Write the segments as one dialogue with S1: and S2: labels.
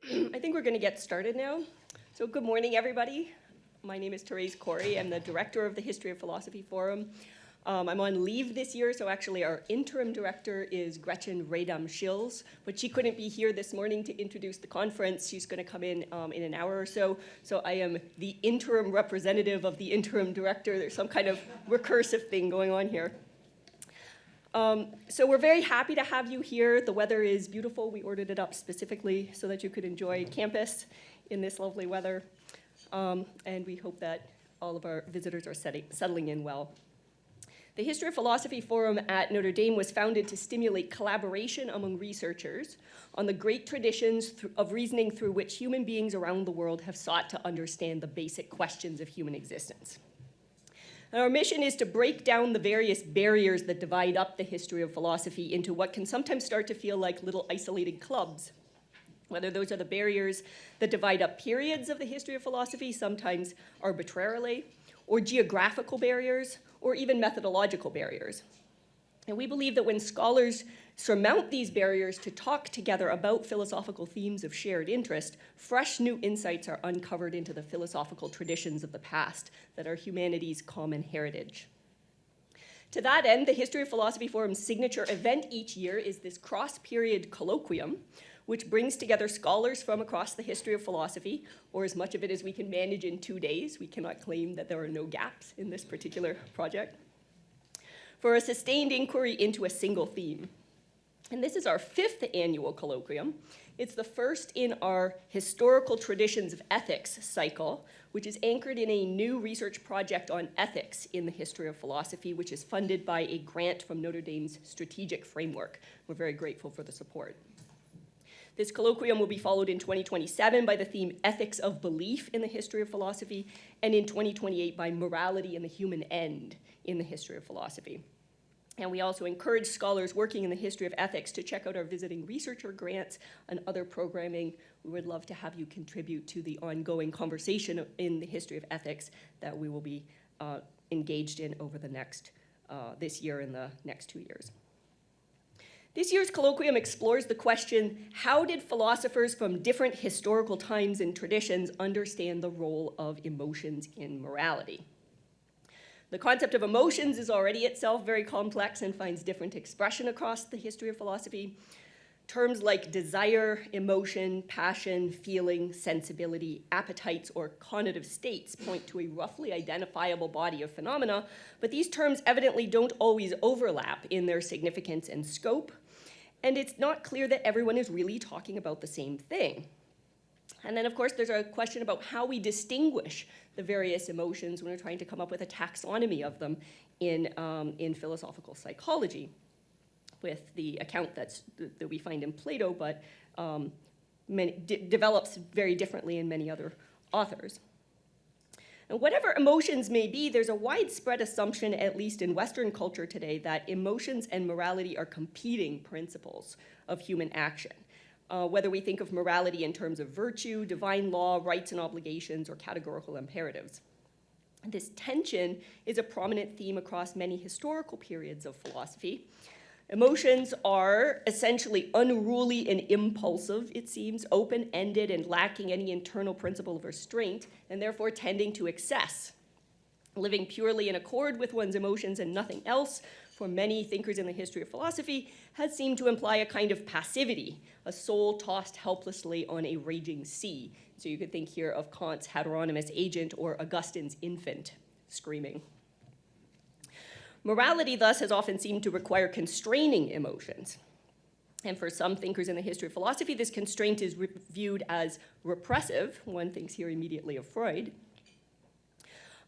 S1: I think we're going to get started now. So good morning, everybody. My name is Therese Corey. I'm the director of the History of Philosophy Forum. I'm on leave this year, so actually our interim director is Gretchen Radam-Schills, but she couldn't be here this morning to introduce the conference. She's going to come in an hour or so. So I am the interim representative of the interim director. There's some kind of recursive thing going on here. So we're very happy to have you here. The weather is beautiful. We ordered it up specifically so that you could enjoy campus in this lovely weather. And we hope that all of our visitors are settling in well. The History of Philosophy Forum at Notre Dame was founded to stimulate collaboration among researchers on the great traditions of reasoning through which human beings around the world have sought to understand the basic questions of human existence. And our mission is to break down the various barriers that divide up the history of philosophy into what can sometimes start to feel like little isolated clubs. Whether those are the barriers that divide up periods of the history of philosophy, sometimes arbitrarily, or geographical barriers, or even methodological barriers. And we believe that when scholars surmount these barriers to talk together about philosophical themes of shared interest, fresh new insights are uncovered into the philosophical traditions of the past that are humanity's common heritage. To that end, the History of Philosophy Forum's signature event each year is this cross-period colloquium, which brings together scholars from across the history of philosophy, or as much of it as we can manage in 2 days. We cannot claim that there are no gaps in this particular project, for a sustained inquiry into a single theme. And this is our 5th annual colloquium. It's the first in our Historical Traditions of Ethics cycle, which is anchored in a new research project on ethics in the history of philosophy, which is funded by a grant from Notre Dame's strategic framework. We're very grateful for the support. This colloquium will be followed in 2027 by the theme Ethics of Belief in the History of Philosophy, and in 2028 by Morality and the Human End in the History of Philosophy. And we also encourage scholars working in the history of ethics to check out our visiting researcher grants and other programming. We would love to have you contribute to the ongoing conversation in the history of ethics that we will be engaged in over the this year and the next 2 years. This year's colloquium explores the question, how did philosophers from different historical times and traditions understand the role of emotions in morality? The concept of emotions is already itself very complex and finds different expression across the history of philosophy. Terms like desire, emotion, passion, feeling, sensibility, appetites, or conative states point to a roughly identifiable body of phenomena, but these terms evidently don't always overlap in their significance and scope, and it's not clear that everyone is really talking about the same thing. And then, of course, there's a question about how we distinguish the various emotions when we're trying to come up with a taxonomy of them in philosophical psychology, with the account that we find in Plato, but develops very differently in many other authors. And whatever emotions may be, there's a widespread assumption, at least in Western culture today, that emotions and morality are competing principles of human action. Whether we think of morality in terms of virtue, divine law, rights and obligations, or categorical imperatives. This tension is a prominent theme across many historical periods of philosophy. Emotions are essentially unruly and impulsive, it seems, open-ended and lacking any internal principle of restraint, and therefore tending to excess. Living purely in accord with one's emotions and nothing else, for many thinkers in the history of philosophy, has seemed to imply a kind of passivity, a soul tossed helplessly on a raging sea. So you could think here of Kant's heteronymous agent or Augustine's infant screaming. Morality, thus, has often seemed to require constraining emotions. And for some thinkers in the history of philosophy, this constraint is viewed as repressive. One thinks here immediately of Freud.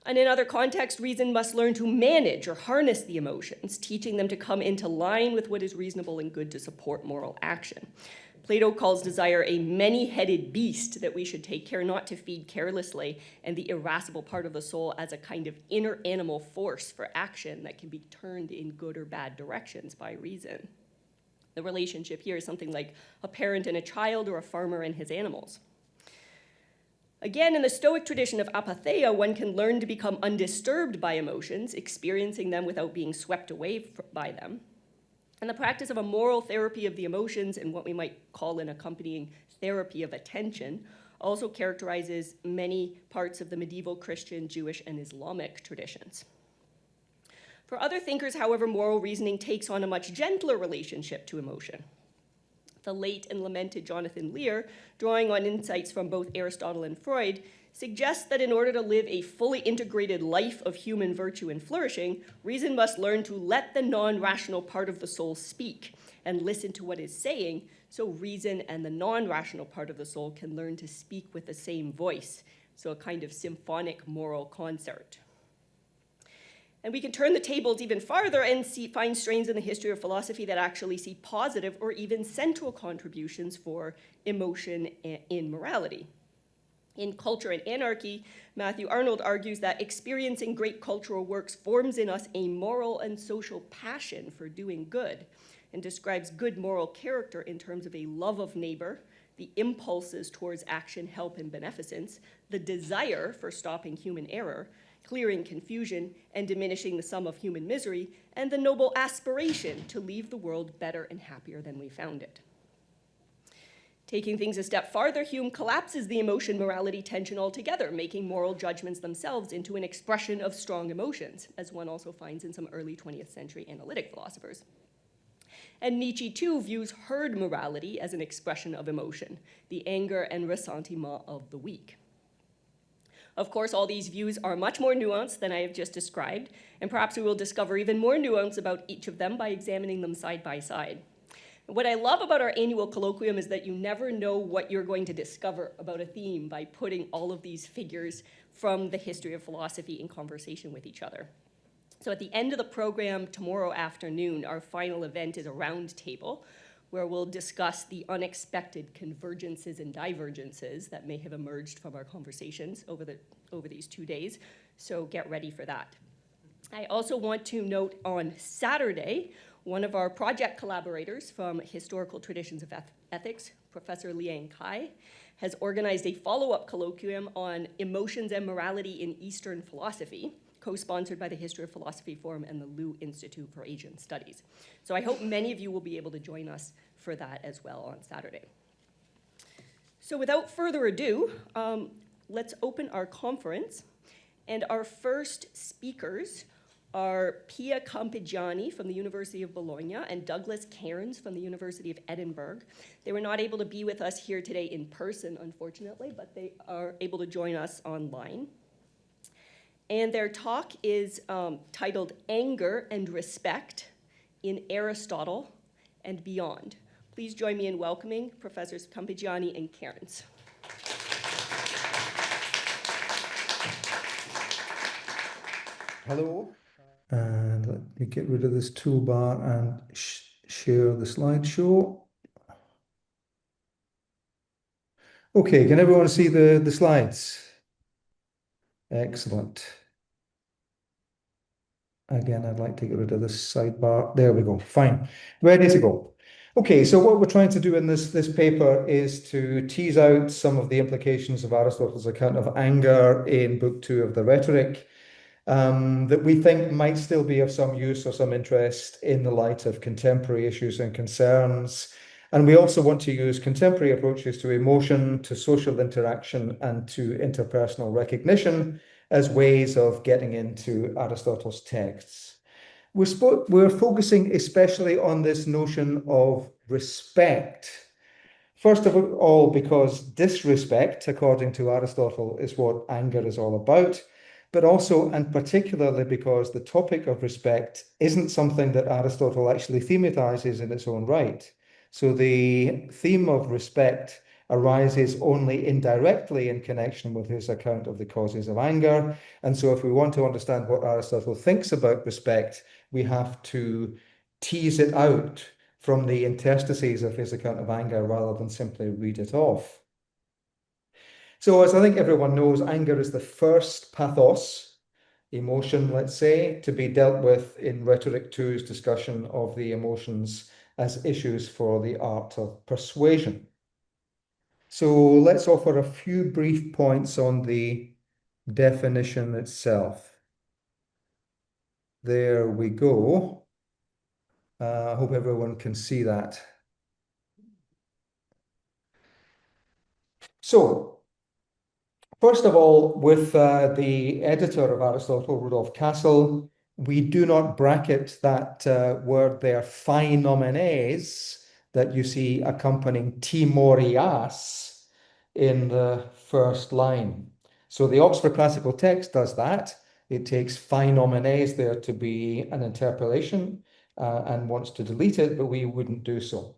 S1: And in other contexts, reason must learn to manage or harness the emotions, teaching them to come into line with what is reasonable and good to support moral action. Plato calls desire a many-headed beast that we should take care not to feed carelessly, and the irascible part of the soul as a kind of inner animal force for action that can be turned in good or bad directions by reason. The relationship here is something like a parent and a child or a farmer and his animals. Again, in the Stoic tradition of apatheia, one can learn to become undisturbed by emotions, experiencing them without being swept away by them. And the practice of a moral therapy of the emotions and what we might call an accompanying therapy of attention, also characterizes many parts of the medieval Christian, Jewish, and Islamic traditions. For other thinkers, however, moral reasoning takes on a much gentler relationship to emotion. The late and lamented Jonathan Lear, drawing on insights from both Aristotle and Freud, suggests that in order to live a fully integrated life of human virtue and flourishing, reason must learn to let the non-rational part of the soul speak and listen to what it's saying, so reason and the non-rational part of the soul can learn to speak with the same voice, so a kind of symphonic moral concert. And we can turn the tables even farther and find strains in the history of philosophy that actually see positive or even central contributions for emotion in morality. In Culture and Anarchy, Matthew Arnold argues that experiencing great cultural works forms in us a moral and social passion for doing good, and describes good moral character in terms of a love of neighbor, the impulses towards action, help, and beneficence, the desire for stopping human error, clearing confusion, and diminishing the sum of human misery, and the noble aspiration to leave the world better and happier than we found it. Taking things a step farther, Hume collapses the emotion-morality tension altogether, making moral judgments themselves into an expression of strong emotions, as one also finds in some early 20th century analytic philosophers. And Nietzsche, too, views herd morality as an expression of emotion, the anger and ressentiment of the weak. Of course, all these views are much more nuanced than I have just described, and perhaps we will discover even more nuance about each of them by examining them side by side. What I love about our annual colloquium is that you never know what you're going to discover about a theme by putting all of these figures from the history of philosophy in conversation with each other. So at the end of the program tomorrow afternoon, our final event is a round table where we'll discuss the unexpected convergences and divergences that may have emerged from our conversations over these 2 days. So get ready for that. I also want to note on Saturday, one of our project collaborators from Historical Traditions of Ethics, Professor Liang Kai, has organized a follow-up colloquium on emotions and morality in Eastern philosophy, co-sponsored by the History of Philosophy Forum and the Liu Institute for Asian Studies. So I hope many of you will be able to join us for that as well on Saturday. So without further ado, let's open our conference. And our first speakers are Pia Campeggiani from the University of Bologna and Douglas Cairns from the University of Edinburgh. They were not able to be with us here today in person, unfortunately, but they are able to join us online. And their talk is titled Anger and Respect in Aristotle and Beyond. Please join me in welcoming Professors Campeggiani and Cairns.
S2: Hello. And let me get rid of this toolbar and share the slideshow. Okay, can everyone see the slides? Excellent. Again, I'd like to get rid of this sidebar. There we go. Fine. Ready to go. Okay, so what we're trying to do in this paper is to tease out some of the implications of Aristotle's account of anger in Book 2 of the Rhetoric that we think might still be of some use or some interest in the light of contemporary issues and concerns. And we also want to use contemporary approaches to emotion, to social interaction, and to interpersonal recognition as ways of getting into Aristotle's texts. We're focusing especially on this notion of respect. First of all, because disrespect, according to Aristotle, is what anger is all about, but also and particularly because the topic of respect isn't something that Aristotle actually thematizes in its own right. So the theme of respect arises only indirectly in connection with his account of the causes of anger. And so if we want to understand what Aristotle thinks about respect, we have to tease it out from the interstices of his account of anger rather than simply read it off. So as I think everyone knows, anger is the first pathos, emotion, let's say, to be dealt with in Rhetoric 2's discussion of the emotions as issues for the art of persuasion. So let's offer a few brief points on the definition itself. There we go. I hope everyone can see that. So, first of all, with the editor of Aristotle, Rudolf Cassel, we do not bracket that word there, phenomenes, that you see accompanying timorias in the first line. So the Oxford Classical Text does that. It takes phenomenes there to be an interpolation and wants to delete it, but we wouldn't do so.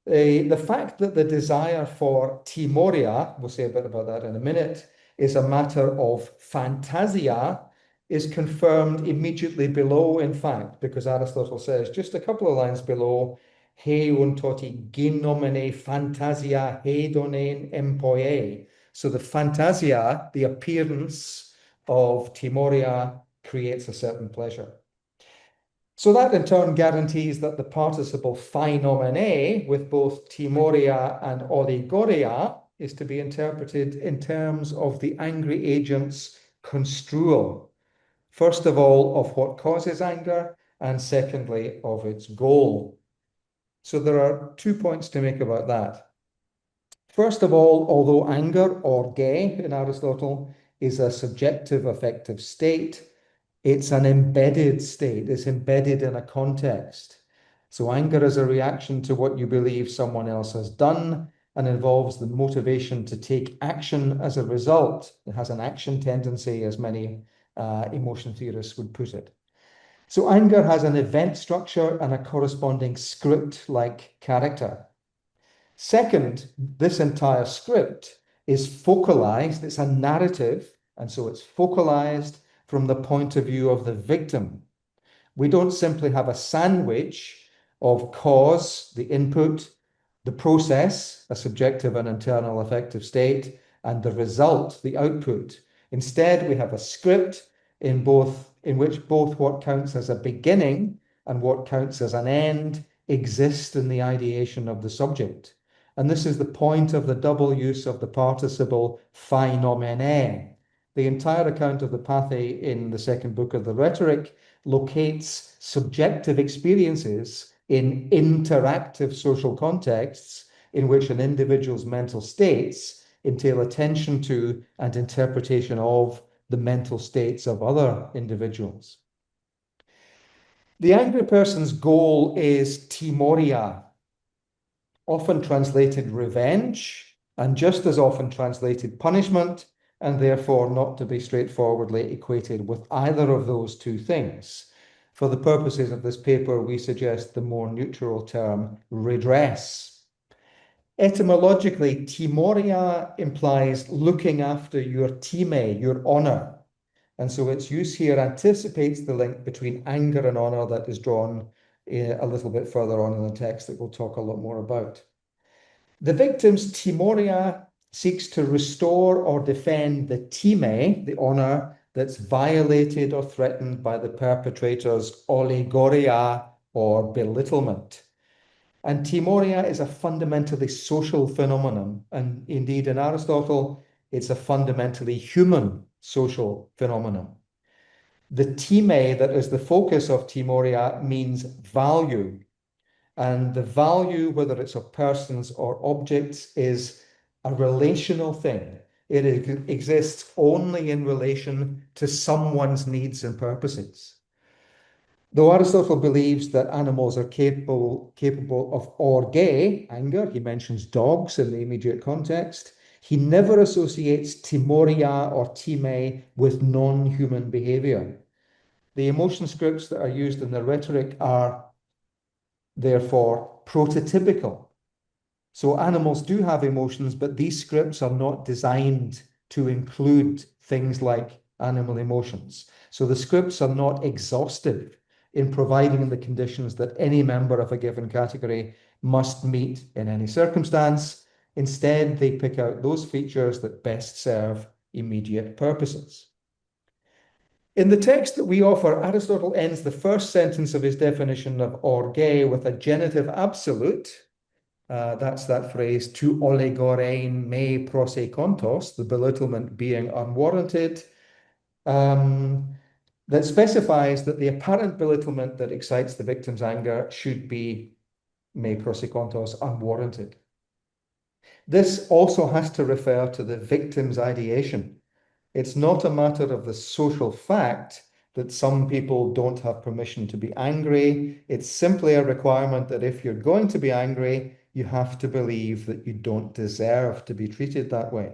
S2: The fact that the desire for timoria, we'll say a bit about that in a minute, is a matter of fantasia, is confirmed immediately below, in fact, because Aristotle says just a couple of lines below, he toti ginomene fantasia hedonen empoie. So the fantasia, the appearance of timoria, creates a certain pleasure. So that in turn guarantees that the participle phainomene with both timoria and oligoria is to be interpreted in terms of the angry agent's construal. First of all, of what causes anger, and secondly, of its goal. So there are 2 points to make about that. First of all, although anger, orge in Aristotle, is a subjective affective state, it's an embedded state. It's embedded in a context. So anger is a reaction to what you believe someone else has done and involves the motivation to take action as a result. It has an action tendency, as many emotion theorists would put it. So anger has an event structure and a corresponding script-like character. Second, this entire script is focalized. It's a narrative, and so it's focalized from the point of view of the victim. We don't simply have a sandwich of cause, the input, the process, a subjective and internal affective state, and the result, the output. Instead, we have a script in which both what counts as a beginning and what counts as an end exist in the ideation of the subject. And this is the point of the double use of the participle phainomene. The entire account of the pathe in the second book of the Rhetoric locates subjective experiences in interactive social contexts in which an individual's mental states entail attention to and interpretation of the mental states of other individuals. The angry person's goal is timoria, often translated revenge, and just as often translated punishment, and therefore not to be straightforwardly equated with either of those two things. For the purposes of this paper, we suggest the more neutral term redress. Etymologically, timoria implies looking after your time, your honor. And so its use here anticipates the link between anger and honor that is drawn a little bit further on in the text that we'll talk a lot more about. The victim's timoria seeks to restore or defend the time, the honor, that's violated or threatened by the perpetrator's oligoria or belittlement. And timoria is a fundamentally social phenomenon. And indeed, in Aristotle, it's a fundamentally human social phenomenon. The time that is the focus of timoria means value. And the value, whether it's of persons or objects, is a relational thing. It exists only in relation to someone's needs and purposes. Though Aristotle believes that animals are capable of orge, anger, he mentions dogs in the immediate context, he never associates timoria or time with non-human behavior. The emotion scripts that are used in the Rhetoric are therefore prototypical. So animals do have emotions, but these scripts are not designed to include things like animal emotions. So the scripts are not exhaustive in providing the conditions that any member of a given category must meet in any circumstance. Instead, they pick out those features that best serve immediate purposes. In the text that we offer, Aristotle ends the first sentence of his definition of orge with a genitive absolute. That's that phrase, to oligorein me prosecontos, the belittlement being unwarranted, that specifies that the apparent belittlement that excites the victim's anger should be me prosecontos, unwarranted. This also has to refer to the victim's ideation. It's not a matter of the social fact that some people don't have permission to be angry. It's simply a requirement that if you're going to be angry, you have to believe that you don't deserve to be treated that way.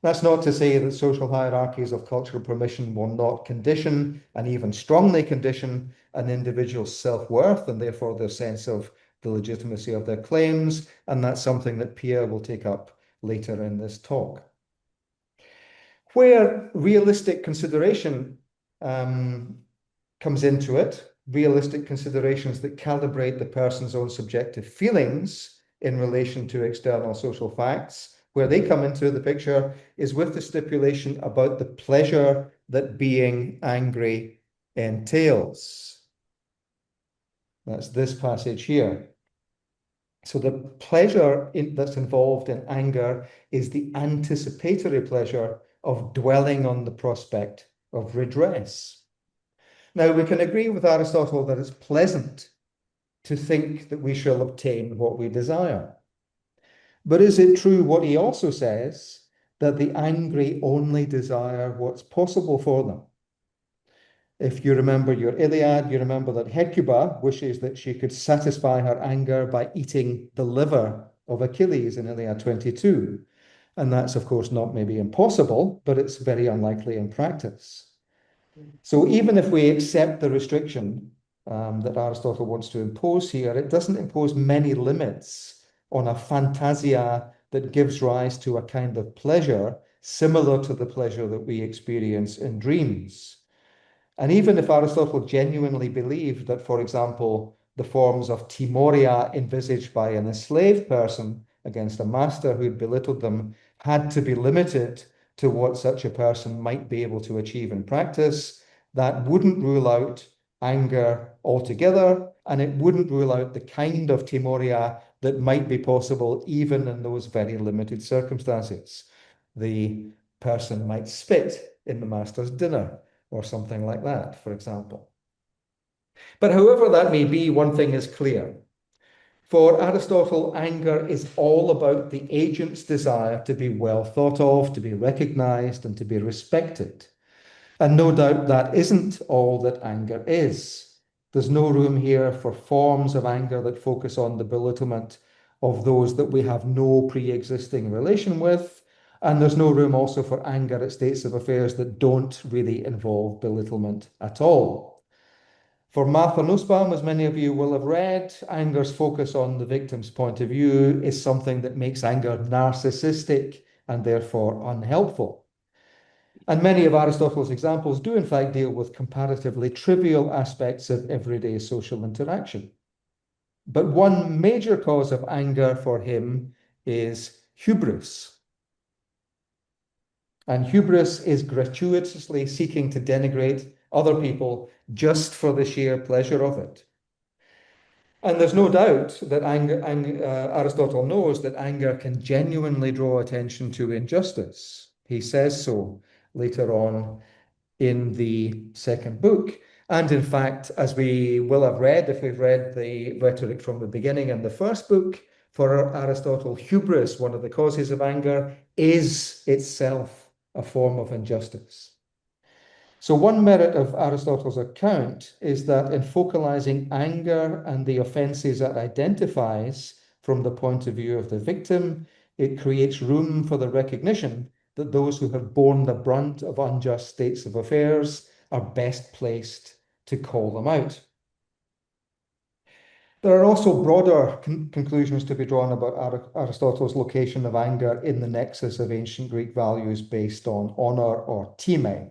S2: That's not to say that social hierarchies of cultural permission will not condition and even strongly condition an individual's self-worth and therefore their sense of the legitimacy of their claims. And that's something that Pia will take up later in this talk. Where realistic consideration comes into it, realistic considerations that calibrate the person's own subjective feelings in relation to external social facts, where they come into the picture is with the stipulation about the pleasure that being angry entails. That's this passage here. So the pleasure that's involved in anger is the anticipatory pleasure of dwelling on the prospect of redress. Now, we can agree with Aristotle that it's pleasant to think that we shall obtain what we desire. But is it true what he also says, that the angry only desire what's possible for them? If you remember your Iliad, you remember that Hecuba wishes that she could satisfy her anger by eating the liver of Achilles in Iliad 22. And that's, of course, not maybe impossible, but it's very unlikely in practice. So even if we accept the restriction that Aristotle wants to impose here, it doesn't impose many limits on a fantasia that gives rise to a kind of pleasure similar to the pleasure that we experience in dreams. And even if Aristotle genuinely believed that, for example, the forms of timoria envisaged by an enslaved person against a master who'd belittled them had to be limited to what such a person might be able to achieve in practice, that wouldn't rule out anger altogether, and it wouldn't rule out the kind of timoria that might be possible even in those very limited circumstances. The person might spit in the master's dinner or something like that, for example. But however that may be, one thing is clear. For Aristotle, anger is all about the agent's desire to be well thought of, to be recognized, and to be respected. And no doubt that isn't all that anger is. There's no room here for forms of anger that focus on the belittlement of those that we have no pre-existing relation with. And there's no room also for anger at states of affairs that don't really involve belittlement at all. For Martha Nussbaum, as many of you will have read, anger's focus on the victim's point of view is something that makes anger narcissistic and therefore unhelpful. And many of Aristotle's examples do in fact deal with comparatively trivial aspects of everyday social interaction. But one major cause of anger for him is hubris. And hubris is gratuitously seeking to denigrate other people just for the sheer pleasure of it. And there's no doubt that Aristotle knows that anger can genuinely draw attention to injustice. He says so later on in the second book. And in fact, as we will have read, if we've read the rhetoric from the beginning in the first book, for Aristotle, hubris, one of the causes of anger, is itself a form of injustice. So one merit of Aristotle's account is that in focalizing anger and the offenses it identifies from the point of view of the victim, it creates room for the recognition that those who have borne the brunt of unjust states of affairs are best placed to call them out. There are also broader conclusions to be drawn about Aristotle's location of anger in the nexus of ancient Greek values based on honor or time.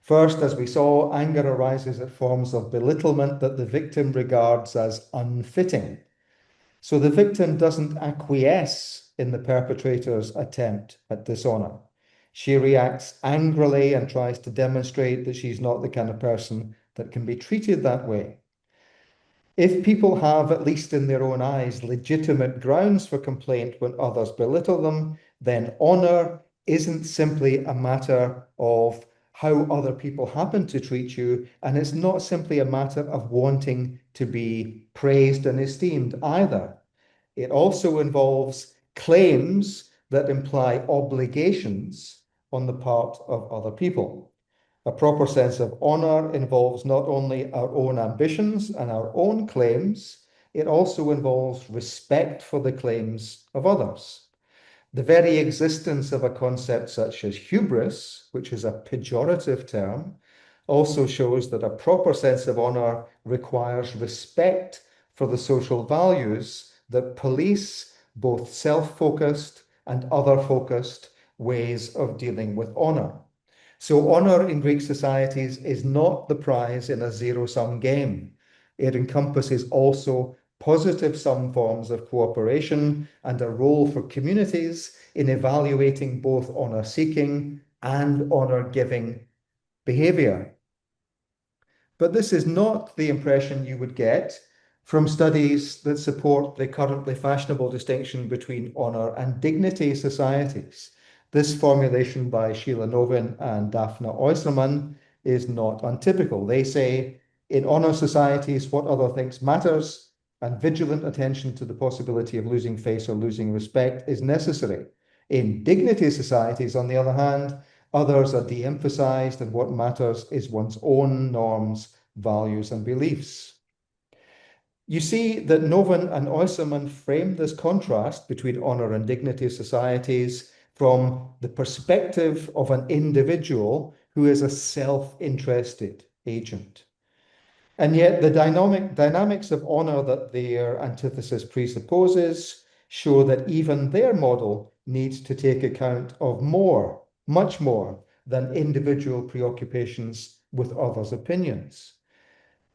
S2: First, as we saw, anger arises at forms of belittlement that the victim regards as unfitting. So the victim doesn't acquiesce in the perpetrator's attempt at dishonor. She reacts angrily and tries to demonstrate that she's not the kind of person that can be treated that way. If people have, at least in their own eyes, legitimate grounds for complaint when others belittle them, then honor isn't simply a matter of how other people happen to treat you, and it's not simply a matter of wanting to be praised and esteemed either. It also involves claims that imply obligations on the part of other people. A proper sense of honor involves not only our own ambitions and our own claims, it also involves respect for the claims of others. The very existence of a concept such as hubris, which is a pejorative term, also shows that a proper sense of honor requires respect for the social values that police both self-focused and other-focused ways of dealing with honor. So honor in Greek societies is not the prize in a zero-sum game. It encompasses also positive sum forms of cooperation and a role for communities in evaluating both honor-seeking and honor-giving behavior. But this is not the impression you would get from studies that support the currently fashionable distinction between honor and dignity societies. This formulation by Sheila Novin and Daphne Oyserman is not untypical. They say, in honor societies, what other thinks matters, and vigilant attention to the possibility of losing face or losing respect is necessary. In dignity societies, on the other hand, others are de-emphasized, and what matters is one's own norms, values, and beliefs. You see that Novin and Oyserman frame this contrast between honor and dignity societies from the perspective of an individual who is a self-interested agent. And yet the dynamics of honor that their antithesis presupposes show that even their model needs to take account of more, much more, than individual preoccupations with others' opinions.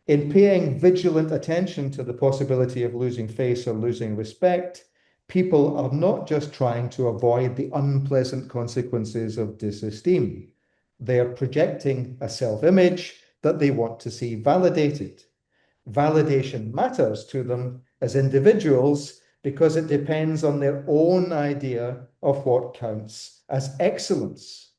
S2: In paying vigilant attention to the possibility of losing face or losing respect, people are not just trying to avoid the unpleasant consequences of disesteem. They are projecting a self-image that they want to see validated. Validation matters to them as individuals because it depends on their own idea of what counts as excellence.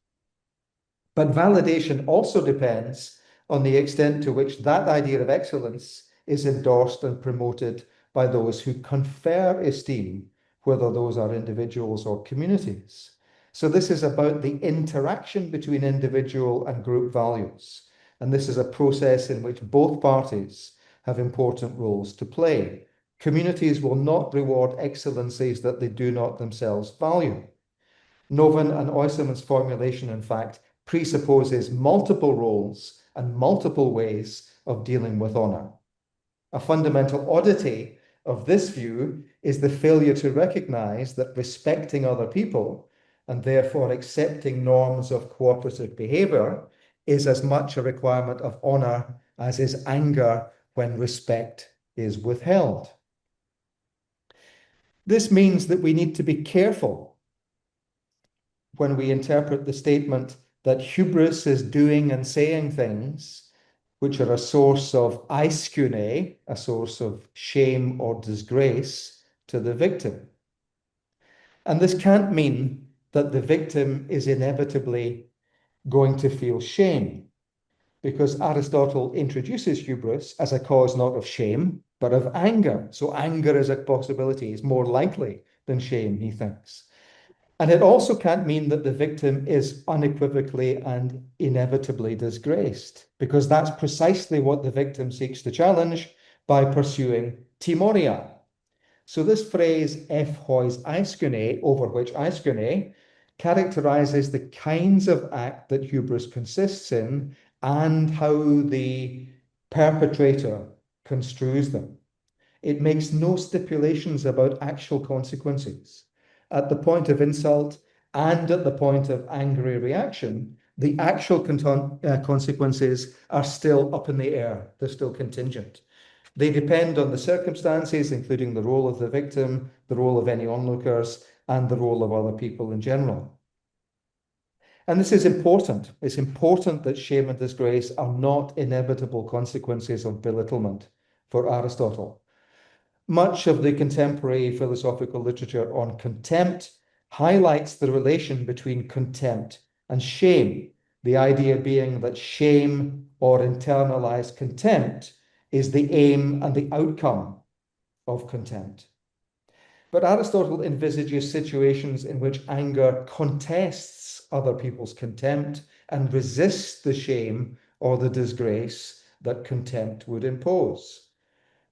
S2: But validation also depends on the extent to which that idea of excellence is endorsed and promoted by those who confer esteem, whether those are individuals or communities. So this is about the interaction between individual and group values. And this is a process in which both parties have important roles to play. Communities will not reward excellencies that they do not themselves value. Novin and Oyserman's formulation, in fact, presupposes multiple roles and multiple ways of dealing with honor. A fundamental oddity of this view is the failure to recognize that respecting other people and therefore accepting norms of cooperative behavior is as much a requirement of honor as is anger when respect is withheld. This means that we need to be careful when we interpret the statement that hubris is doing and saying things which are a source of aiskune, a source of shame or disgrace to the victim. And this can't mean that the victim is inevitably going to feel shame, because Aristotle introduces hubris as a cause not of shame, but of anger. So anger is a possibility, is more likely than shame, he thinks. And it also can't mean that the victim is unequivocally and inevitably disgraced, because that's precisely what the victim seeks to challenge by pursuing timoria. So this phrase, hois aiskune, over which aiskune, characterizes the kinds of act that hubris consists in and how the perpetrator construes them. It makes no stipulations about actual consequences. At the point of insult and at the point of angry reaction, the actual consequences are still up in the air. They're still contingent. They depend on the circumstances, including the role of the victim, the role of any onlookers, and the role of other people in general. And this is important. It's important that shame and disgrace are not inevitable consequences of belittlement for Aristotle. Much of the contemporary philosophical literature on contempt highlights the relation between contempt and shame, the idea being that shame or internalized contempt is the aim and the outcome of contempt. But Aristotle envisages situations in which anger contests other people's contempt and resists the shame or the disgrace that contempt would impose.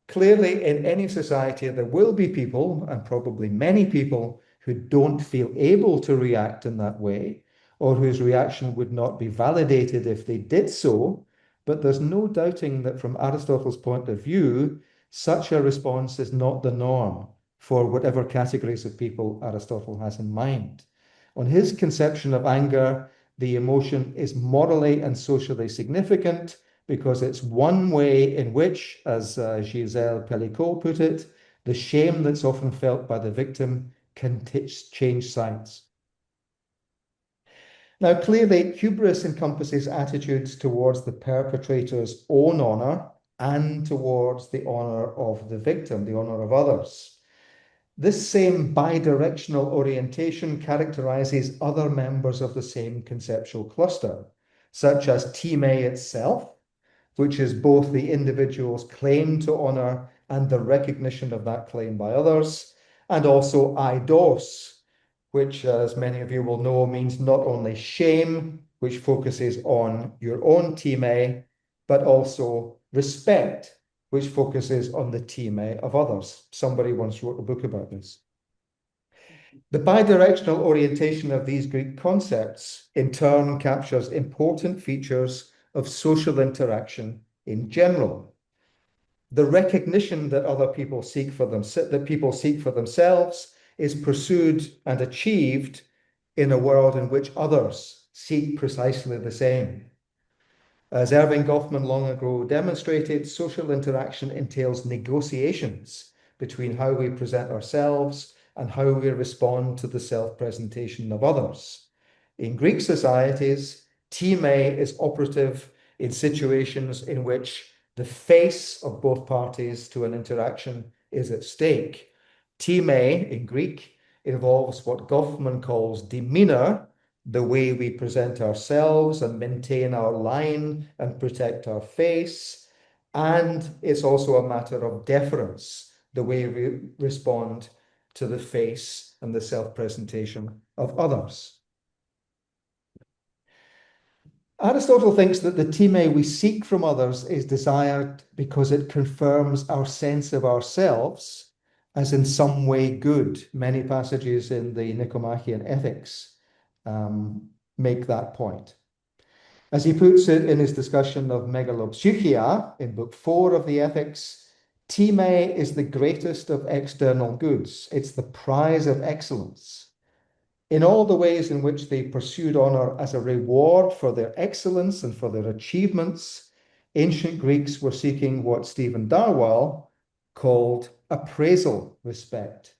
S2: Clearly, in any society, there will be people, and probably many people, who don't feel able to react in that way, or whose reaction would not be validated if they did so. But there's no doubting that from Aristotle's point of view, such a response is not the norm for whatever categories of people Aristotle has in mind. On his conception of anger, the emotion is morally and socially significant because it's one way in which, as Gisèle Pellicot put it, the shame that's often felt by the victim can change sides. Now, clearly, hubris encompasses attitudes towards the perpetrator's own honor and towards the honor of the victim, the honor of others. This same bidirectional orientation characterizes other members of the same conceptual cluster, such as time itself, which is both the individual's claim to honor and the recognition of that claim by others, and also eidos, which, as many of you will know, means not only shame, which focuses on your own time, but also respect, which focuses on the time of others. Somebody once wrote a book about this. The bidirectional orientation of these Greek concepts in turn captures important features of social interaction in general. The recognition that other people seek for themselves is pursued and achieved in a world in which others seek precisely the same. As Erving Goffman long ago demonstrated, social interaction entails negotiations between how we present ourselves and how we respond to the self-presentation of others. In Greek societies, time is operative in situations in which the face of both parties to an interaction is at stake. Time in Greek involves what Goffman calls demeanor, the way we present ourselves and maintain our line and protect our face. And it's also a matter of deference, the way we respond to the face and the self-presentation of others. Aristotle thinks that the time we seek from others is desired because it confirms our sense of ourselves as in some way good. Many passages in the Nicomachean Ethics make that point. As he puts it in his discussion of megalopsychia in book 4 of the Ethics, time is the greatest of external goods. It's the prize of excellence. In all the ways in which they pursued honor as a reward for their excellence and for their achievements, ancient Greeks were seeking what Stephen Darwall called appraisal respect,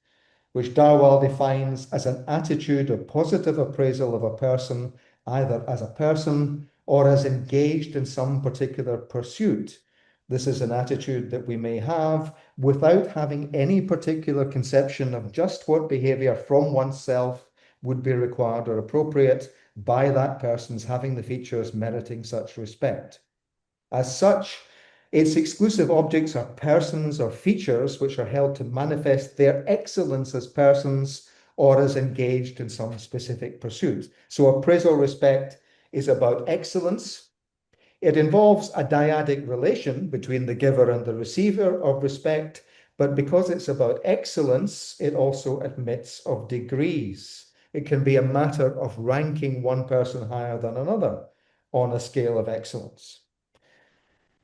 S2: which Darwall defines as an attitude of positive appraisal of a person, either as a person or as engaged in some particular pursuit. This is an attitude that we may have without having any particular conception of just what behavior from oneself would be required or appropriate by that person's having the features meriting such respect. As such, its exclusive objects are persons or features which are held to manifest their excellence as persons or as engaged in some specific pursuit. So appraisal respect is about excellence. It involves a dyadic relation between the giver and the receiver of respect, but because it's about excellence, it also admits of degrees. It can be a matter of ranking one person higher than another on a scale of excellence.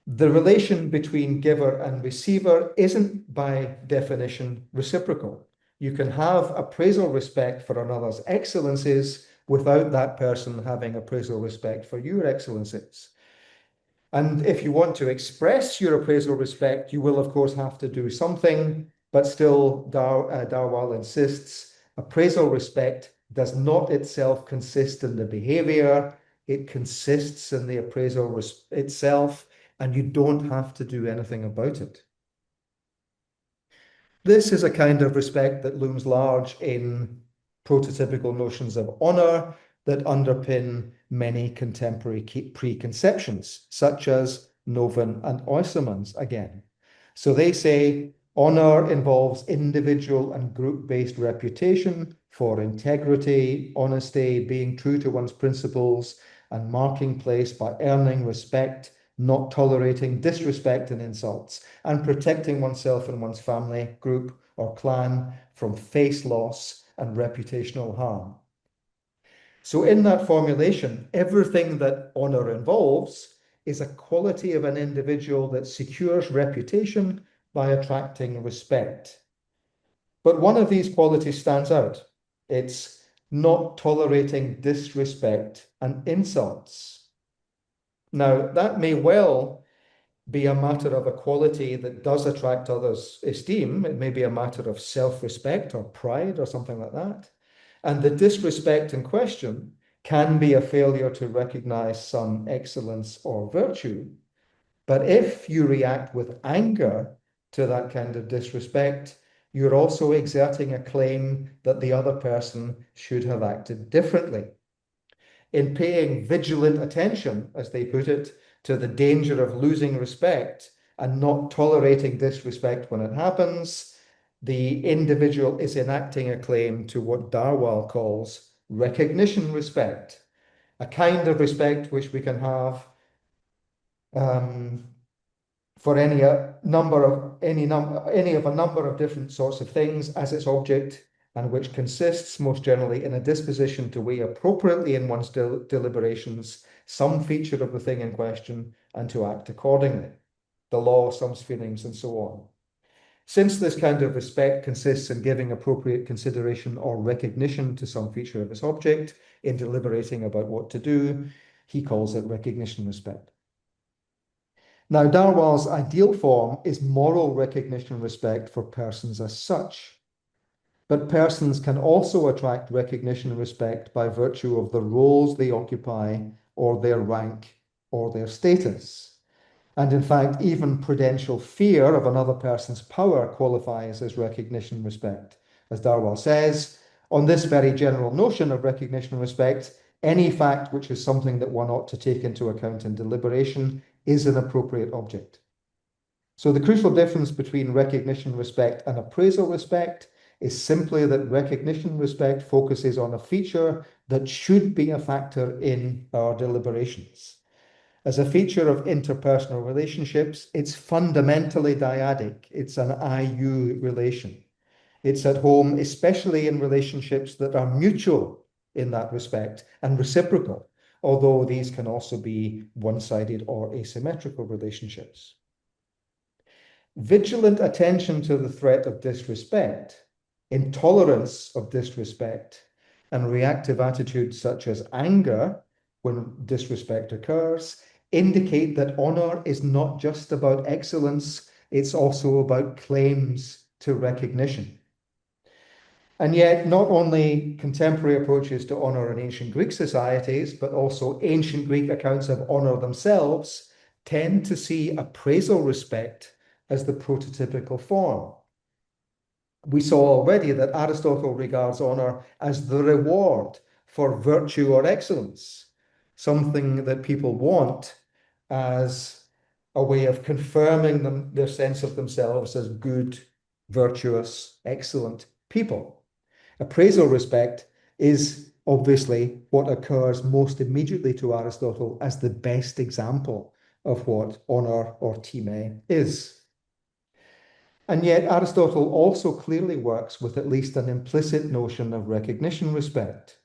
S2: The relation between giver and receiver isn't by definition reciprocal. You can have appraisal respect for another's excellences without that person having appraisal respect for your excellences. And if you want to express your appraisal respect, you will, of course, have to do something, but still, Darwall insists, appraisal respect does not itself consist in the behavior, it consists in the appraisal itself, and you don't have to do anything about it. This is a kind of respect that looms large in prototypical notions of honor that underpin many contemporary preconceptions, such as Novin and Oysermann's again. So they say Honor involves individual and group-based reputation for integrity, honesty, being true to one's principles, and marking place by earning respect, not tolerating disrespect and insults, and protecting oneself and one's family, group, or clan from face loss and reputational harm. So in that formulation, everything that honor involves is a quality of an individual that secures reputation by attracting respect. But one of these qualities stands out. It's not tolerating disrespect and insults. Now, that may well be a matter of a quality that does attract others' esteem. It may be a matter of self-respect or pride or something like that. And the disrespect in question can be a failure to recognize some excellence or virtue. But if you react with anger to that kind of disrespect, you're also exerting a claim that the other person should have acted differently. In paying vigilant attention, as they put it, to the danger of losing respect and not tolerating disrespect when it happens, the individual is enacting a claim to what Darwin calls recognition respect, a kind of respect which we can have for any of a number of different sorts of things as its object, and which consists most generally in a disposition to weigh appropriately in one's deliberations some feature of the thing in question and to act accordingly. The law, some feelings, and so on. Since this kind of respect consists in giving appropriate consideration or recognition to some feature of its object in deliberating about what to do, he calls it recognition respect. Now, Darwin's ideal form is moral recognition respect for persons as such. But persons can also attract recognition and respect by virtue of the roles they occupy or their rank or their status. And in fact, even prudential fear of another person's power qualifies as recognition and respect. As Darwin says, on this very general notion of recognition and respect, any fact which is something that one ought to take into account in deliberation is an appropriate object. So the crucial difference between recognition respect and appraisal respect is simply that recognition respect focuses on a feature that should be a factor in our deliberations. As a feature of interpersonal relationships, it's fundamentally dyadic. It's an I-you relation. It's at home, especially in relationships that are mutual in that respect and reciprocal, although these can also be one-sided or asymmetrical relationships. Vigilant attention to the threat of disrespect, intolerance of disrespect, and reactive attitudes such as anger when disrespect occurs indicate that honor is not just about excellence, it's also about claims to recognition. And yet, not only contemporary approaches to honor in ancient Greek societies, but also ancient Greek accounts of honor themselves tend to see appraisal respect as the prototypical form. We saw already that Aristotle regards honor as the reward for virtue or excellence, something that people want as a way of confirming their sense of themselves as good, virtuous, excellent people. Appraisal respect is obviously what occurs most immediately to Aristotle as the best example of what honor or time is. And yet Aristotle also clearly works with at least an implicit notion of recognition respect.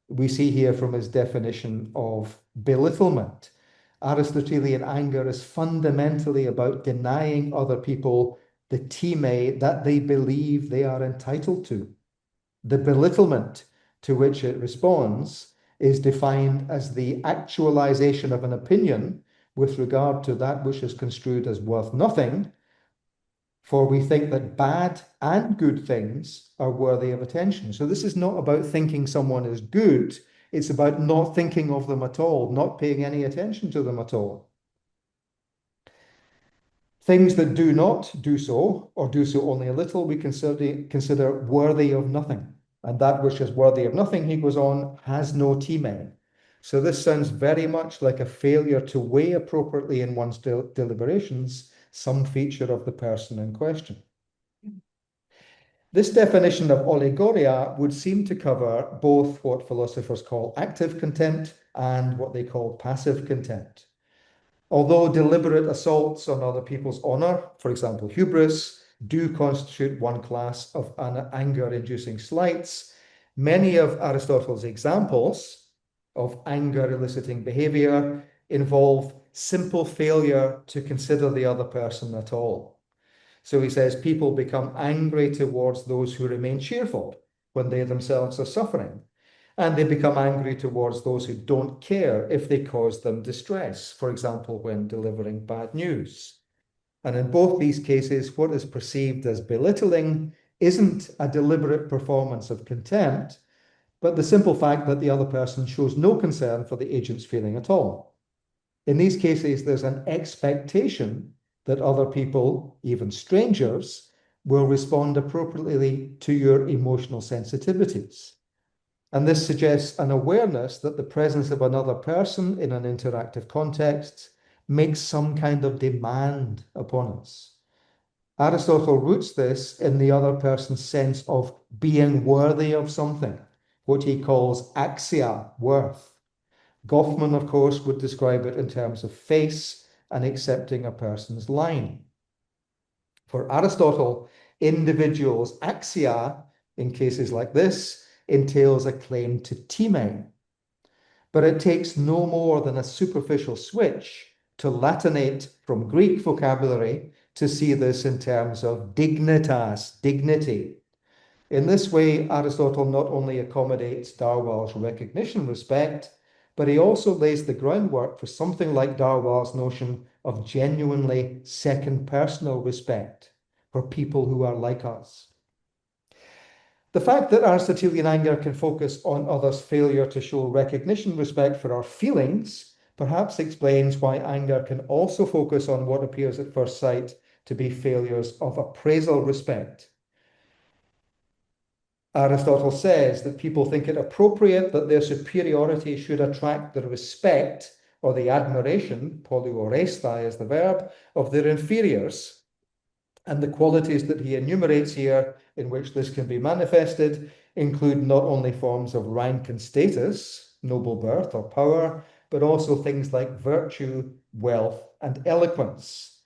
S2: We see here from his definition of belittlement. Aristotelian anger is fundamentally about denying other people the time that they believe they are entitled to. The belittlement to which it responds is defined as the actualization of an opinion with regard to that which is construed as worth nothing, for we think that bad and good things are worthy of attention. So this is not about thinking someone is good, it's about not thinking of them at all, not paying any attention to them at all. Things that do not do so, or do so only a little, we consider worthy of nothing. And that which is worthy of nothing, he goes on, has no time. So this sounds very much like a failure to weigh appropriately in one's deliberations some feature of the person in question. This definition of allegoria would seem to cover both what philosophers call active contempt and what they call passive contempt. Although deliberate assaults on other people's honor, for example, hubris, do constitute one class of anger-inducing slights, many of Aristotle's examples of anger-eliciting behavior involve simple failure to consider the other person at all. So he says people become angry towards those who remain cheerful when they themselves are suffering. And they become angry towards those who don't care if they cause them distress, for example, when delivering bad news. And in both these cases, what is perceived as belittling isn't a deliberate performance of contempt, but the simple fact that the other person shows no concern for the agent's feeling at all. In these cases, there's an expectation that other people, even strangers, will respond appropriately to your emotional sensitivities. And this suggests an awareness that the presence of another person in an interactive context makes some kind of demand upon us. Aristotle roots this in the other person's sense of being worthy of something, what he calls axia, worth. Goffman, of course, would describe it in terms of face and accepting a person's line. For Aristotle, individuals' axia, in cases like this, entails a claim to timing. But it takes no more than a superficial switch to Latinate from Greek vocabulary to see this in terms of dignitas, dignity. In this way, Aristotle not only accommodates Darwell's recognition respect, but he also lays the groundwork for something like Darwell's notion of genuinely second personal respect for people who are like us. The fact that Aristotelian anger can focus on others' failure to show recognition respect for our feelings perhaps explains why anger can also focus on what appears at first sight to be failures of appraisal respect. Aristotle says that people think it appropriate that their superiority should attract the respect or the admiration, polyorestai is the verb, of their inferiors. And the qualities that he enumerates here in which this can be manifested include not only forms of rank and status, noble birth or power, but also things like virtue, wealth, and eloquence.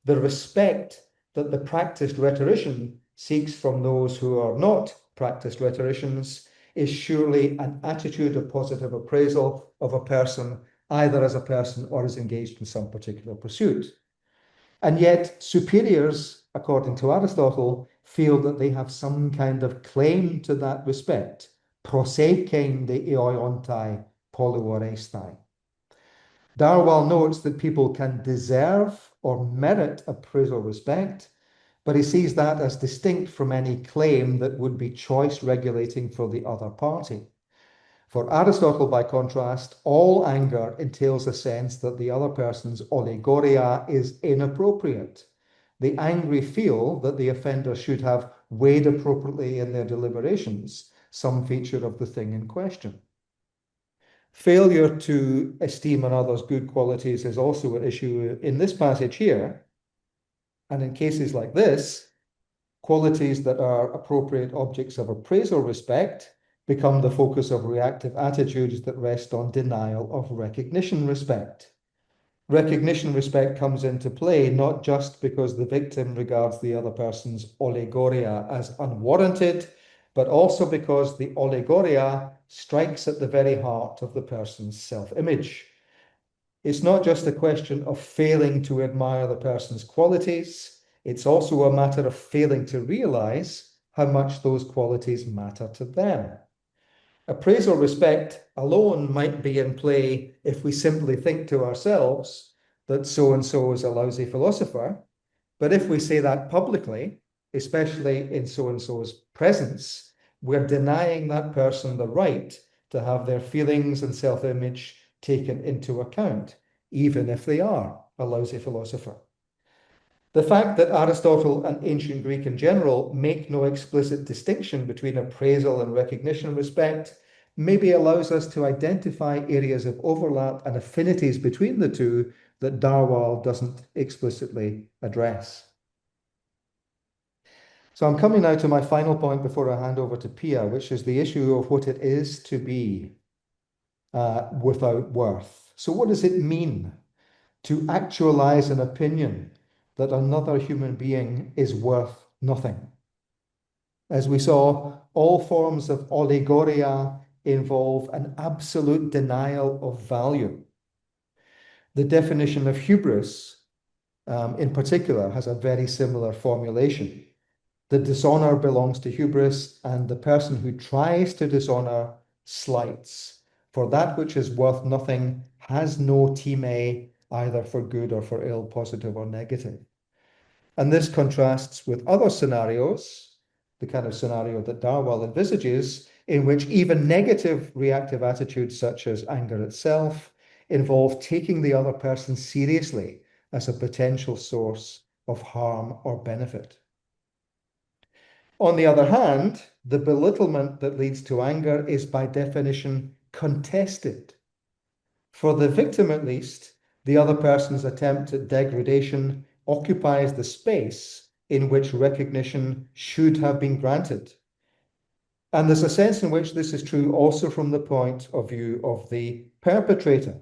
S2: The respect that the practiced rhetorician seeks from those who are not practiced rhetoricians is surely an attitude of positive appraisal of a person, either as a person or as engaged in some particular pursuit. And yet superiors, according to Aristotle, feel that they have some kind of claim to that respect. Prosekein de eoiontai polyorestai. Darwell notes that people can deserve or merit appraisal respect, but he sees that as distinct from any claim that would be choice regulating for the other party. For Aristotle, by contrast, all anger entails a sense that the other person's allegoria is inappropriate. The angry feel that the offender should have weighed appropriately in their deliberations some feature of the thing in question. Failure to esteem another's good qualities is also an issue in this passage here. And in cases like this, qualities that are appropriate objects of appraisal respect become the focus of reactive attitudes that rest on denial of recognition respect. Recognition respect comes into play not just because the victim regards the other person's allegoria as unwarranted, but also because the allegoria strikes at the very heart of the person's self-image. It's not just a question of failing to admire the person's qualities, it's also a matter of failing to realize how much those qualities matter to them. Appraisal respect alone might be in play if we simply think to ourselves that so-and-so is a lousy philosopher, but if we say that publicly, especially in so-and-so's presence, we're denying that person the right to have their feelings and self-image taken into account, even if they are a lousy philosopher. The fact that Aristotle and ancient Greek in general make no explicit distinction between appraisal and recognition respect maybe allows us to identify areas of overlap and affinities between the two that Darwell doesn't explicitly address. So I'm coming now to my final point before I hand over to Pia, which is the issue of what it is to be without worth. So what does it mean to actualize an opinion that another human being is worth nothing? As we saw, all forms of oligoria involve an absolute denial of value. The definition of hubris, in particular, has a very similar formulation. The dishonor belongs to hubris, and the person who tries to dishonor slights. For that which is worth nothing has no time, either for good or for ill, positive or negative. And this contrasts with other scenarios, the kind of scenario that Darwell envisages, in which even negative reactive attitudes, such as anger itself, involve taking the other person seriously as a potential source of harm or benefit. On the other hand, the belittlement that leads to anger is by definition contested. For the victim, at least, the other person's attempt at degradation occupies the space in which recognition should have been granted. And there's a sense in which this is true also from the point of view of the perpetrator.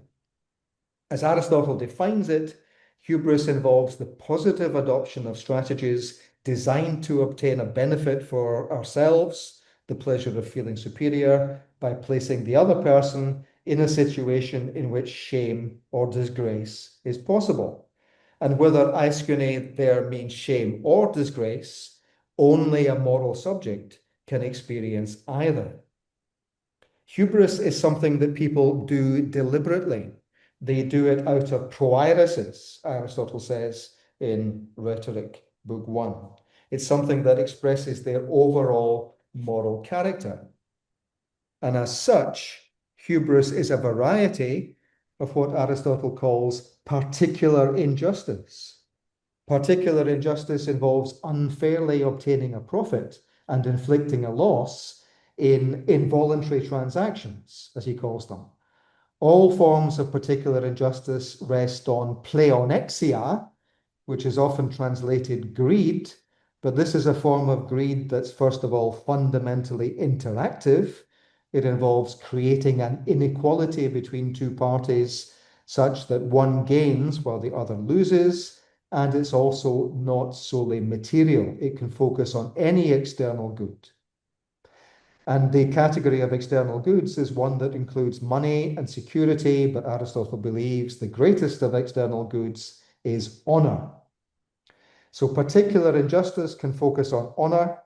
S2: As Aristotle defines it, hubris involves the positive adoption of strategies designed to obtain a benefit for ourselves, the pleasure of feeling superior, by placing the other person in a situation in which shame or disgrace is possible. And whether aiskune there means shame or disgrace, only a moral subject can experience either. Hubris is something that people do deliberately. They do it out of proairesis, Aristotle says in Rhetoric, Book 1. It's something that expresses their overall moral character. And as such, hubris is a variety of what Aristotle calls particular injustice. Particular injustice involves unfairly obtaining a profit and inflicting a loss in involuntary transactions, as he calls them. All forms of particular injustice rest on pleonexia, which is often translated greed, but this is a form of greed that's first of all fundamentally interactive. It involves creating an inequality between two parties such that one gains while the other loses, and it's also not solely material. It can focus on any external good. And the category of external goods is one that includes money and security, but Aristotle believes the greatest of external goods is honor. So particular injustice can focus on honor.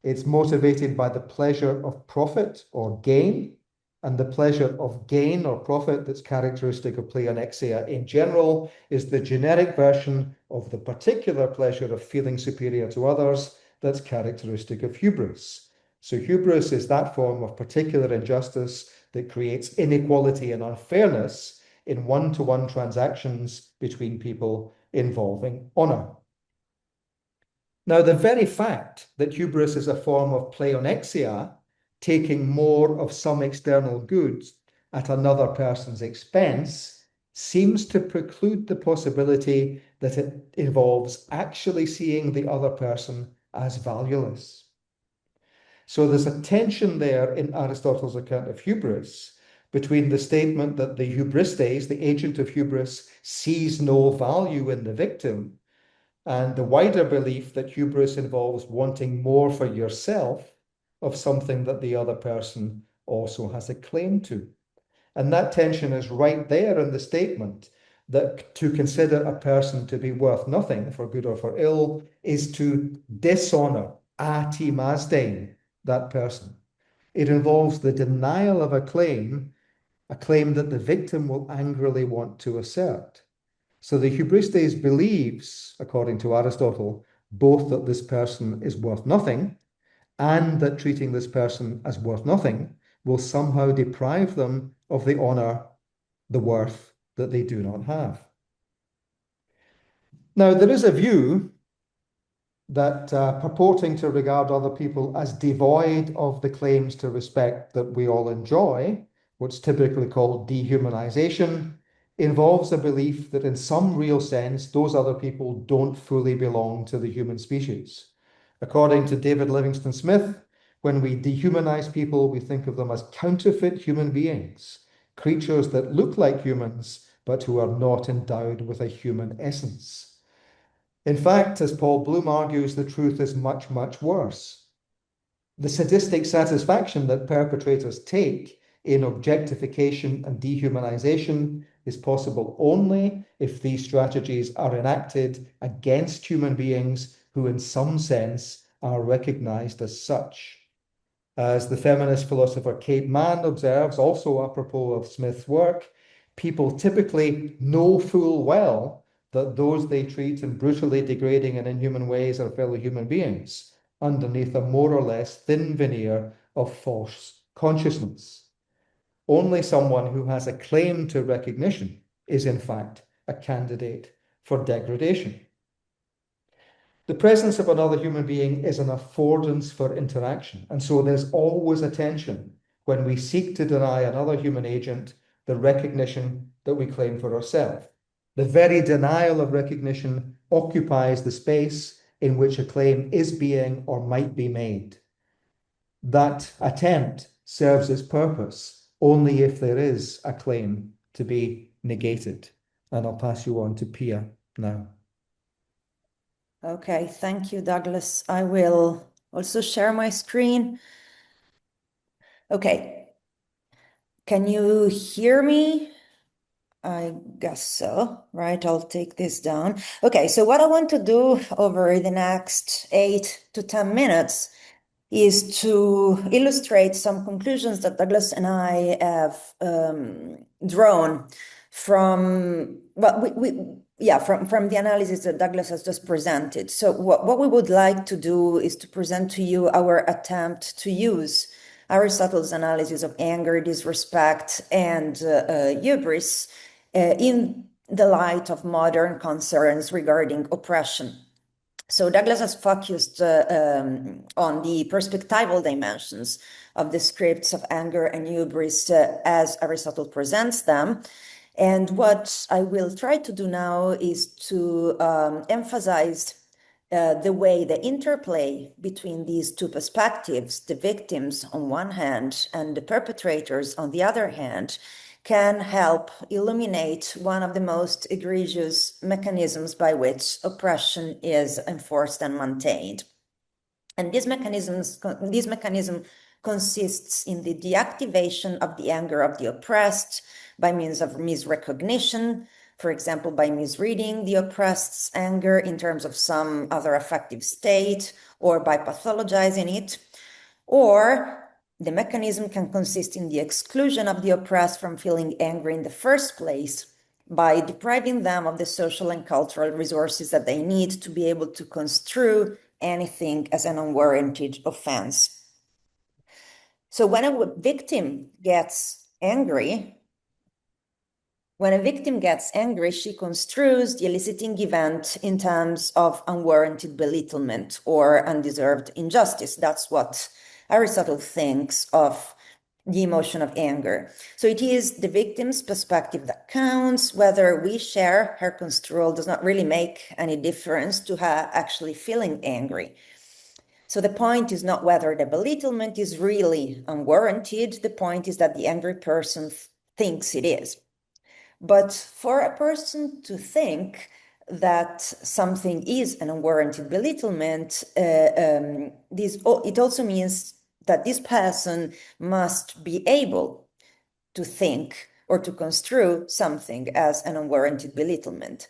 S2: It's motivated by the pleasure of profit or gain, and the pleasure of gain or profit that's characteristic of pleonexia in general is the generic version of the particular pleasure of feeling superior to others that's characteristic of hubris. So hubris is that form of particular injustice that creates inequality and unfairness in one-to-one transactions between people involving honor. Now, the very fact that hubris is a form of pleonexia, taking more of some external goods at another person's expense, seems to preclude the possibility that it involves actually seeing the other person as valueless. So there's a tension there in Aristotle's account of hubris between the statement that the hubristes, the agent of hubris, sees no value in the victim, and the wider belief that hubris involves wanting more for yourself of something that the other person also has a claim to. And that tension is right there in the statement that to consider a person to be worth nothing, for good or for ill, is to dishonor, atimasdein, that person. It involves the denial of a claim that the victim will angrily want to assert. So the hubristes believes, according to Aristotle, both that this person is worth nothing and that treating this person as worth nothing will somehow deprive them of the honor, the worth that they do not have. Now, there is a view that purporting to regard other people as devoid of the claims to respect that we all enjoy, what's typically called dehumanization, involves a belief that in some real sense, those other people don't fully belong to the human species. According to David Livingstone Smith, when we dehumanize people, we think of them as counterfeit human beings, creatures that look like humans, but who are not endowed with a human essence. In fact, as Paul Bloom argues, the truth is much, much worse. The sadistic satisfaction that perpetrators take in objectification and dehumanization is possible only if these strategies are enacted against human beings who, in some sense, are recognized as such. As the feminist philosopher Kate Mann observes, also apropos of Smith's work, people typically know full well that those they treat in brutally degrading and inhuman ways are fellow human beings, underneath a more or less thin veneer of false consciousness. Only someone who has a claim to recognition is, in fact, a candidate for degradation. The presence of another human being is an affordance for interaction, and so there's always a tension when we seek to deny another human agent the recognition that we claim for ourselves. The very denial of recognition occupies the space in which a claim is being or might be made. That attempt serves its purpose only if there is a claim to be negated. And I'll pass you on to Pia now.
S3: Okay, thank you, Douglas. I will also share my screen. Okay, can you hear me? I guess so, right? I'll take this down. Okay, so what I want to do over the next 8 to 10 minutes is to illustrate some conclusions that Douglas and I have drawn from, well, from the analysis that Douglas has just presented. So what we would like to do is to present to you our attempt to use Aristotle's analysis of anger, disrespect, and hubris in the light of modern concerns regarding oppression. So Douglas has focused on the perspectival dimensions of the scripts of anger and hubris as Aristotle presents them. And what I will try to do now is to emphasize the way the interplay between these two perspectives, the victims on one hand and the perpetrators on the other hand, can help illuminate one of the most egregious mechanisms by which oppression is enforced and maintained. And this mechanism consists in the deactivation of the anger of the oppressed by means of misrecognition, for example, by misreading the oppressed's anger in terms of some other affective state, or by pathologizing it, or the mechanism can consist in the exclusion of the oppressed from feeling angry in the first place by depriving them of the social and cultural resources that they need to be able to construe anything as an unwarranted offense. So when a victim gets angry, she construes the eliciting event in terms of unwarranted belittlement or undeserved injustice. That's what Aristotle thinks of the emotion of anger. So it is the victim's perspective that counts. Whether we share her construal does not really make any difference to her actually feeling angry. So the point is not whether the belittlement is really unwarranted. The point is that the angry person thinks it is. But for a person to think that something is an unwarranted belittlement, it also means that this person must be able to think or to construe something as an unwarranted belittlement.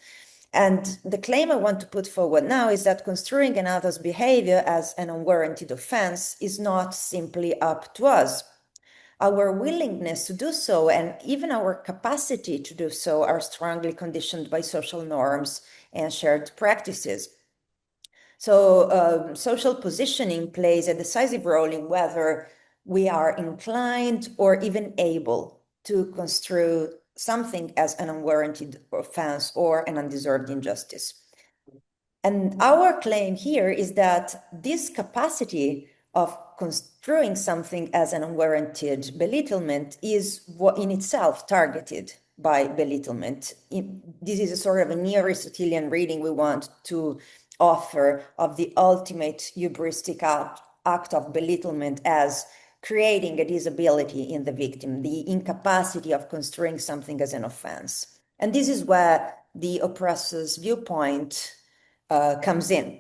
S3: And the claim I want to put forward now is that construing another's behavior as an unwarranted offense is not simply up to us. Our willingness to do so and even our capacity to do so are strongly conditioned by social norms and shared practices. So social positioning plays a decisive role in whether we are inclined or even able to construe something as an unwarranted offense or an undeserved injustice. And our claim here is that this capacity of construing something as an unwarranted belittlement is what in itself targeted by belittlement. This is a sort of a neo-Aristotelian reading we want to offer of the ultimate hubristic act of belittlement as creating a disability in the victim, the incapacity of construing something as an offense. And this is where the oppressor's viewpoint comes in.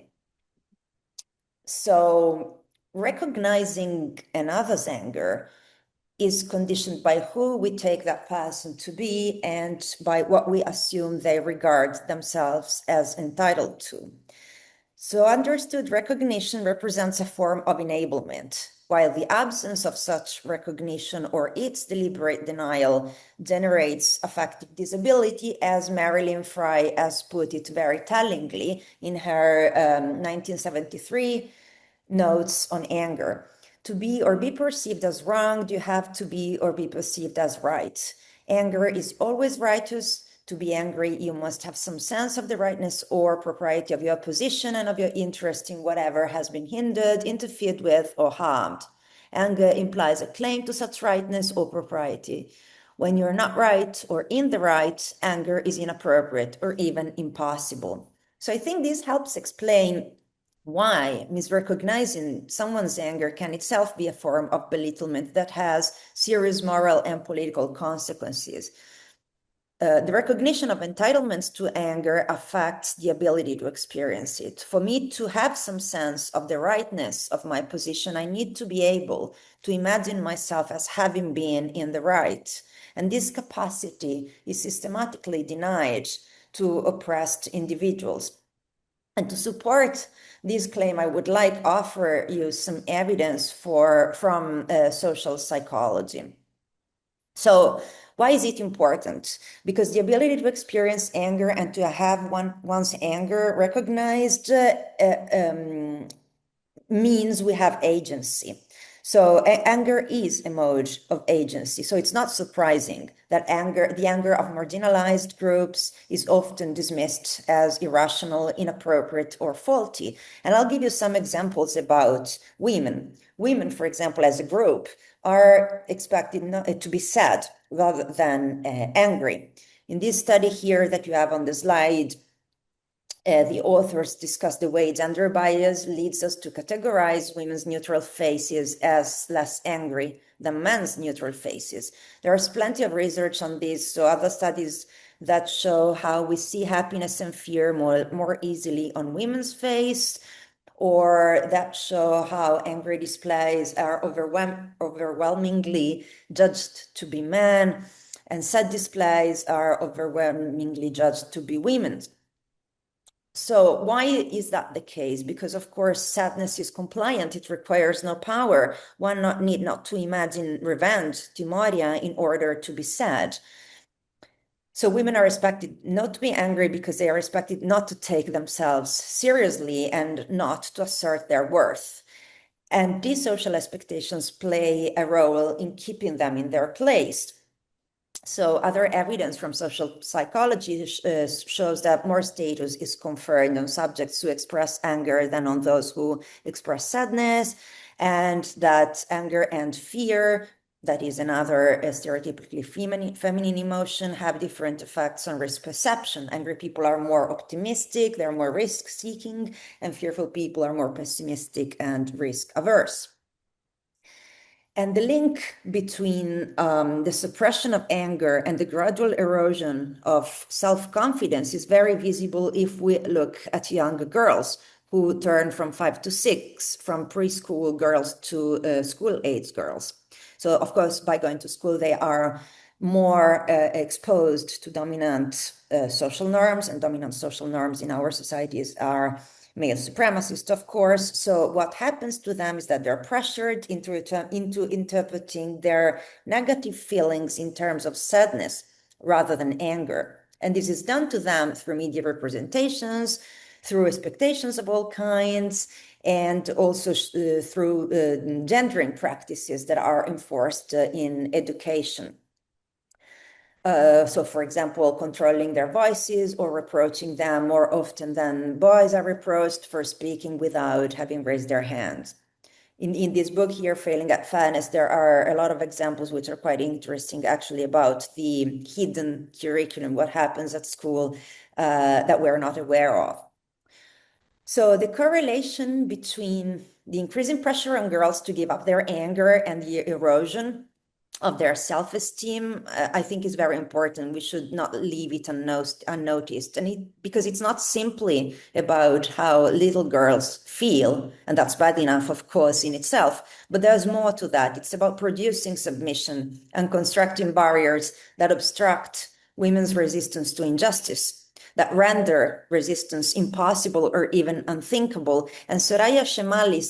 S3: So recognizing another's anger is conditioned by who we take that person to be and by what we assume they regard themselves as entitled to. So understood recognition represents a form of enablement, while the absence of such recognition or its deliberate denial generates affective disability, as Marilyn Frye has put it very tellingly in her 1973 notes on anger. To be or be perceived as wronged, you have to be or be perceived as right. Anger is always righteous. To be angry, you must have some sense of the rightness or propriety of your position and of your interest in whatever has been hindered, interfered with, or harmed. Anger implies a claim to such rightness or propriety. When you're not right or in the right, anger is inappropriate or even impossible. So I think this helps explain why misrecognizing someone's anger can itself be a form of belittlement that has serious moral and political consequences. The recognition of entitlements to anger affects the ability to experience it. For me to have some sense of the rightness of my position, I need to be able to imagine myself as having been in the right. And this capacity is systematically denied to oppressed individuals. And to support this claim, I would like to offer you some evidence from social psychology. So why is it important? Because the ability to experience anger and to have one's anger recognized means we have agency. So anger is a mode of agency. So it's not surprising that the anger of marginalized groups is often dismissed as irrational, inappropriate, or faulty. And I'll give you some examples about women. Women, for example, as a group, are expected to be sad rather than angry. In this study here that you have on the slide, the authors discuss the way gender bias leads us to categorize women's neutral faces as less angry than men's neutral faces. There's plenty of research on this, so other studies that show how we see happiness and fear more easily on women's face, or that show how angry displays are overwhelmingly judged to be men, and sad displays are overwhelmingly judged to be women. So why is that the case? Because, of course, sadness is compliant. It requires no power. One need not to imagine revenge, timoria, in order to be sad. So women are expected not to be angry because they are expected not to take themselves seriously and not to assert their worth. And these social expectations play a role in keeping them in their place. So other evidence from social psychology shows that more status is conferred on subjects who express anger than on those who express sadness, and that anger and fear, that is another stereotypically feminine emotion, have different effects on risk perception. Angry people are more optimistic, they're more risk-seeking, and fearful people are more pessimistic and risk-averse. And the link between the suppression of anger and the gradual erosion of self-confidence is very visible if we look at younger girls who turn from 5 to 6, from preschool girls to school-age girls. So, of course, by going to school, they are more exposed to dominant social norms, and dominant social norms in our societies are male supremacist, of course. So what happens to them is that they're pressured into interpreting their negative feelings in terms of sadness rather than anger. And this is done to them through media representations, through expectations of all kinds, and also through gendering practices that are enforced in education. So, for example, controlling their voices or reproaching them more often than boys are reproached for speaking without having raised their hands. In this book here, Failing at Fairness, there are a lot of examples which are quite interesting, actually, about the hidden curriculum, what happens at school that we're not aware of. So the correlation between the increasing pressure on girls to give up their anger and the erosion of their self-esteem, I think is very important. We should not leave it unnoticed. Because it's not simply about how little girls feel, and that's bad enough, of course, in itself, but there's more to that. It's about producing submission and constructing barriers that obstruct women's resistance to injustice, that render resistance impossible or even unthinkable. And Soraya Chemaly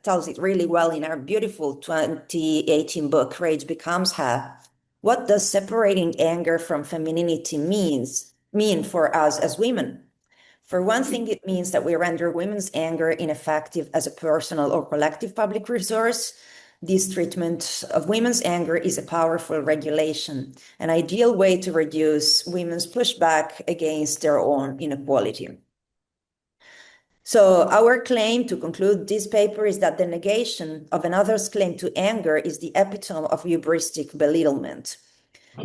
S3: tells it really well in her beautiful 2018 book, Rage Becomes Her. What does separating anger from femininity mean for us as women? For one thing, it means that we render women's anger ineffective as a personal or collective public resource. This treatment of women's anger is a powerful regulation, an ideal way to reduce women's pushback against their own inequality. So our claim, to conclude this paper, is that the negation of another's claim to anger is the epitome of hubristic belittlement.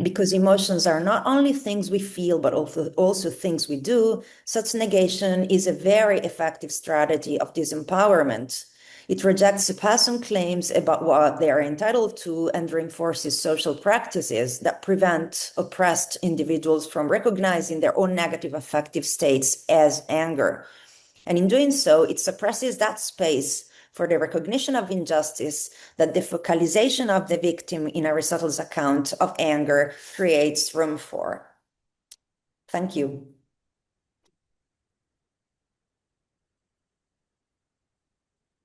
S3: Because emotions are not only things we feel, but also things we do, such negation is a very effective strategy of disempowerment. It rejects the person claims about what they are entitled to and reinforces social practices that prevent oppressed individuals from recognizing their own negative affective states as anger. And in doing so, it suppresses that space for the recognition of injustice that the focalization of the victim in Aristotle's account of anger creates room for. Thank you.